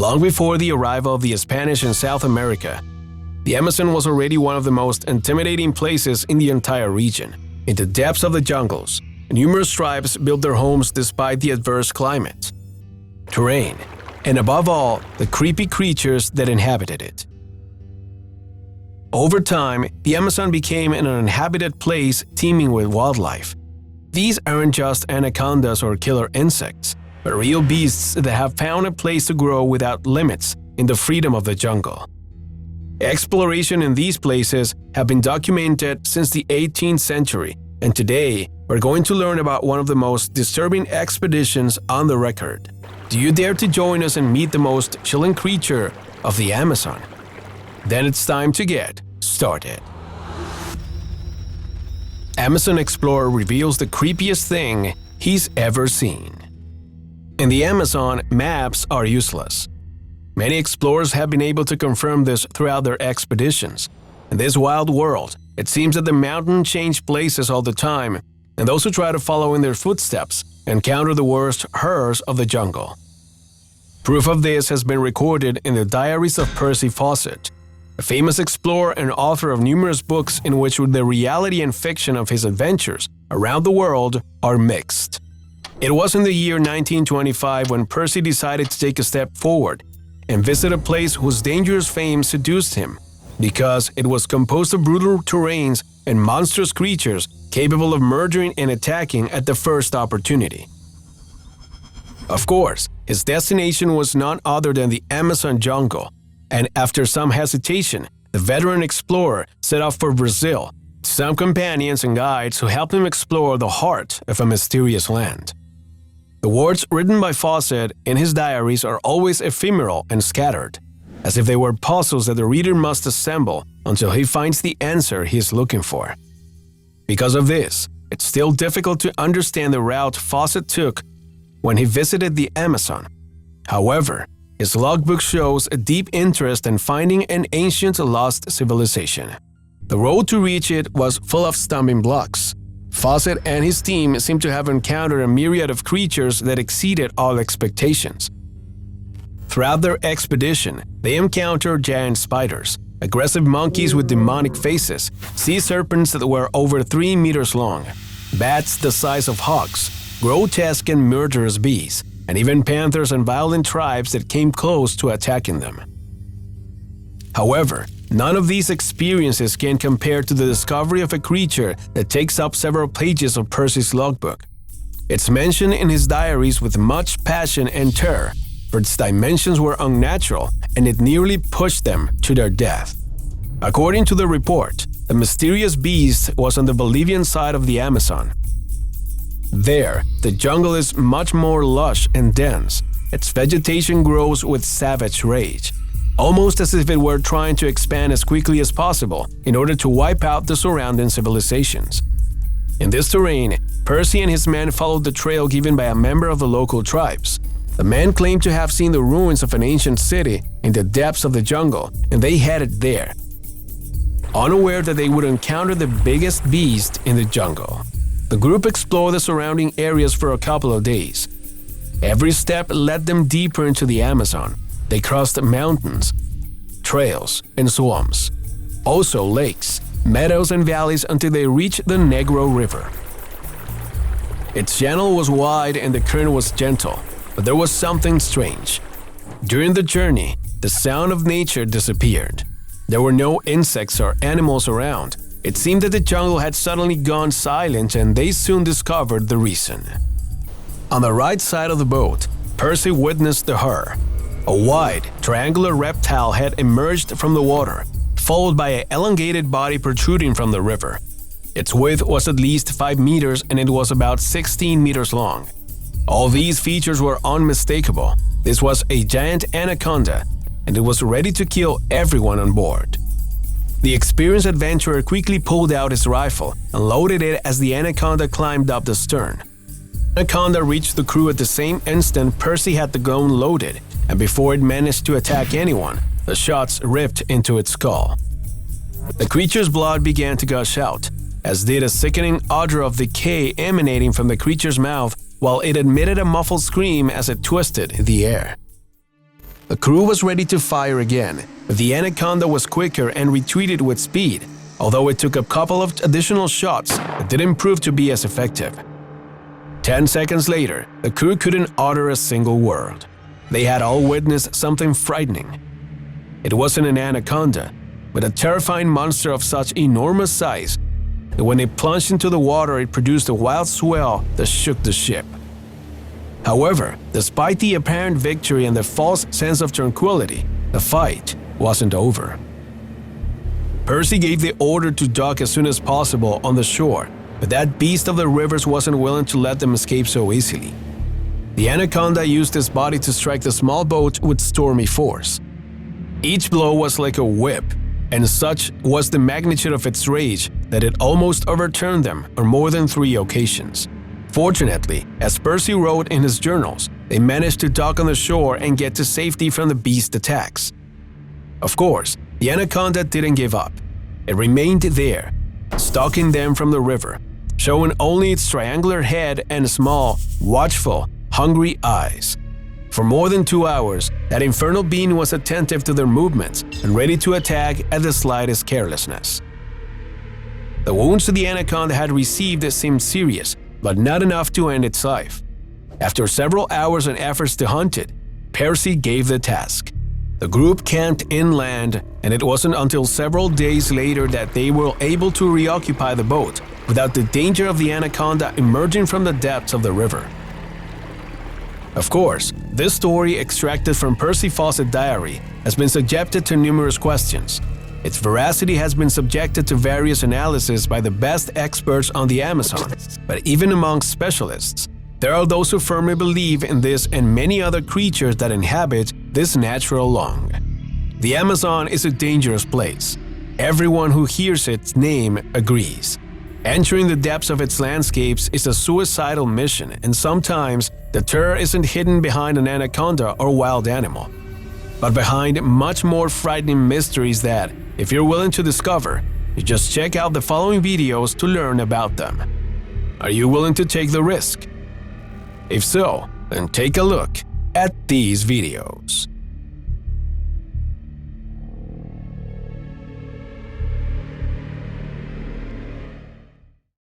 Long before the arrival of the Spanish in South America, the Amazon was already one of the most intimidating places in the entire region. In the depths of the jungles, numerous tribes built their homes despite the adverse climate, terrain, and above all, the creepy creatures that inhabited it. Over time, the Amazon became an uninhabited place teeming with wildlife. These aren't just anacondas or killer insects, but real beasts that have found a place to grow without limits in the freedom of the jungle. Exploration in these places have been documented since the 18th century, and today we're going to learn about one of the most disturbing expeditions on the record. Do you dare to join us and meet the most chilling creature of the Amazon? Then it's time to get started. Amazon explorer reveals the creepiest thing he's ever seen. In the Amazon, maps are useless. Many explorers have been able to confirm this throughout their expeditions. In this wild world, it seems that the mountains change places all the time, and those who try to follow in their footsteps encounter the worst horrors of the jungle. Proof of this has been recorded in the diaries of Percy Fawcett, a famous explorer and author of numerous books in which the reality and fiction of his adventures around the world are mixed. It was in the year 1925 when Percy decided to take a step forward and visit a place whose dangerous fame seduced him, because it was composed of brutal terrains and monstrous creatures capable of murdering and attacking at the first opportunity. Of course, his destination was none other than the Amazon jungle, and after some hesitation, the veteran explorer set off for Brazil, some companions and guides who helped him explore the heart of a mysterious land. The words written by Fawcett in his diaries are always ephemeral and scattered, as if they were puzzles that the reader must assemble until he finds the answer he is looking for. Because of this, it's still difficult to understand the route Fawcett took when he visited the Amazon. However, his logbook shows a deep interest in finding an ancient lost civilization. The road to reach it was full of stumbling blocks. Fawcett and his team seem to have encountered a myriad of creatures that exceeded all expectations. Throughout their expedition, they encountered giant spiders, aggressive monkeys with demonic faces, sea serpents that were over 3 meters long, bats the size of hogs, grotesque and murderous bees, and even panthers and violent tribes that came close to attacking them. However, none of these experiences can compare to the discovery of a creature that takes up several pages of Percy's logbook. It's mentioned in his diaries with much passion and terror, for its dimensions were unnatural and it nearly pushed them to their death. According to the report, the mysterious beast was on the Bolivian side of the Amazon. There, the jungle is much more lush and dense. Its vegetation grows with savage rage, almost as if it were trying to expand as quickly as possible in order to wipe out the surrounding civilizations. In this terrain, Percy and his men followed the trail given by a member of the local tribes. The men claimed to have seen the ruins of an ancient city in the depths of the jungle, and they headed there, unaware that they would encounter the biggest beast in the jungle. The group explored the surrounding areas for a couple of days. Every step led them deeper into the Amazon. They crossed mountains, trails, and swamps, also lakes, meadows, and valleys until they reached the Negro River. Its channel was wide and the current was gentle, but there was something strange. During the journey, the sound of nature disappeared. There were no insects or animals around. It seemed that the jungle had suddenly gone silent, and they soon discovered the reason. On the right side of the boat, Percy witnessed the horror. A wide, triangular reptile had emerged from the water, followed by an elongated body protruding from the river. Its width was at least 5 meters and it was about 16 meters long. All these features were unmistakable. This was a giant anaconda, and it was ready to kill everyone on board. The experienced adventurer quickly pulled out his rifle and loaded it as the anaconda climbed up the stern. The anaconda reached the crew at the same instant Percy had the gun loaded, and before it managed to attack anyone, the shots ripped into its skull. The creature's blood began to gush out, as did a sickening odor of decay emanating from the creature's mouth, while it emitted a muffled scream as it twisted in the air. The crew was ready to fire again, but the anaconda was quicker and retreated with speed, although it took a couple of additional shots that didn't prove to be as effective. 10 seconds later, the crew couldn't utter a single word. They had all witnessed something frightening. It wasn't an anaconda, but a terrifying monster of such enormous size that when it plunged into the water, it produced a wild swell that shook the ship. However, despite the apparent victory and the false sense of tranquility, the fight wasn't over. Percy gave the order to dock as soon as possible on the shore, but that beast of the rivers wasn't willing to let them escape so easily. The anaconda used its body to strike the small boat with stormy force. Each blow was like a whip, and such was the magnitude of its rage that it almost overturned them on more than 3 occasions. Fortunately, as Percy wrote in his journals, they managed to dock on the shore and get to safety from the beast's attacks. Of course, the anaconda didn't give up. It remained there, stalking them from the river, showing only its triangular head and small, watchful, hungry eyes. For more than 2 hours, that infernal being was attentive to their movements and ready to attack at the slightest carelessness. The wounds the anaconda had received seemed serious, but not enough to end its life. After several hours and efforts to hunt it, Percy gave the task. The group camped inland, and it wasn't until several days later that they were able to reoccupy the boat without the danger of the anaconda emerging from the depths of the river. Of course, this story, extracted from Percy Fawcett's diary, has been subjected to numerous questions. Its veracity has been subjected to various analyses by the best experts on the Amazon, but even among specialists, there are those who firmly believe in this and many other creatures that inhabit this natural long. The Amazon is a dangerous place. Everyone who hears its name agrees. Entering the depths of its landscapes is a suicidal mission, and sometimes the terror isn't hidden behind an anaconda or wild animal, but behind much more frightening mysteries that, if you're willing to discover, you just check out the following videos to learn about them. Are you willing to take the risk? If so, then take a look at these videos.